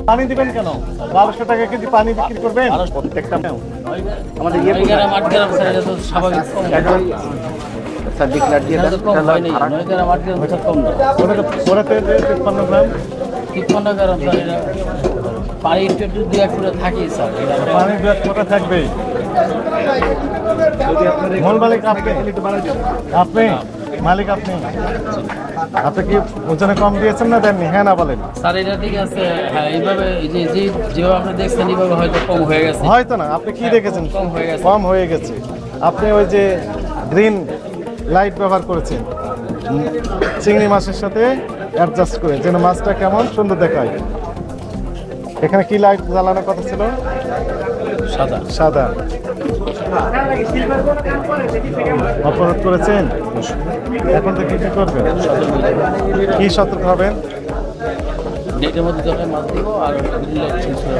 পানি দিবেন কেন? 1200 টাকা কেজি পানি বিক্রি করবেন প্রত্যেকটা? আমাদের ইয়ে গ্রাম 8 গ্রাম স্যার, এটা তো স্বাভাবিক কম। স্যার ডিক্লার দিয়ে দেন, কম হয়নি, 9 গ্রাম 8 গ্রাম স্যার কম না। ওরাতে 53 গ্রাম 53 গ্রাম স্যার, এটা পানি একটু একটু 2-1 ফুটা থাকি স্যার। পানি 2-1 ফোঁটা থাকবেই। মূল মালিক আপনি? আপনি মালিক আপনি? আপনি কি ওজনে কম দিয়েছেন না দেননি? হ্যাঁ না বলেন। স্যার এটা ঠিক আছে, হ্যাঁ এইভাবে যেভাবে আপনি দেখছেন এইভাবে হয়তো কম হয়ে গেছে। হয়তো না, আপনি কি দেখেছেন? কম হয়ে গেছে। কম হয়ে গেছে। আপনি ওই যে গ্রিন লাইট ব্যবহার করেছেন চিংড়ি মাছের সাথে অ্যাডজাস্ট করে, যেন মাছটা কেমন সুন্দর দেখায়। এখানে কি লাইট জ্বালানোর কথা ছিল? সাদা। সাদা। অপরাধ করেছেন, এখন থেকে কি করবেন? কি সতর্ক হবেন? নেটের মধ্যে যখন মাছ দিব আর গ্রিন লাইট চেঞ্জ করে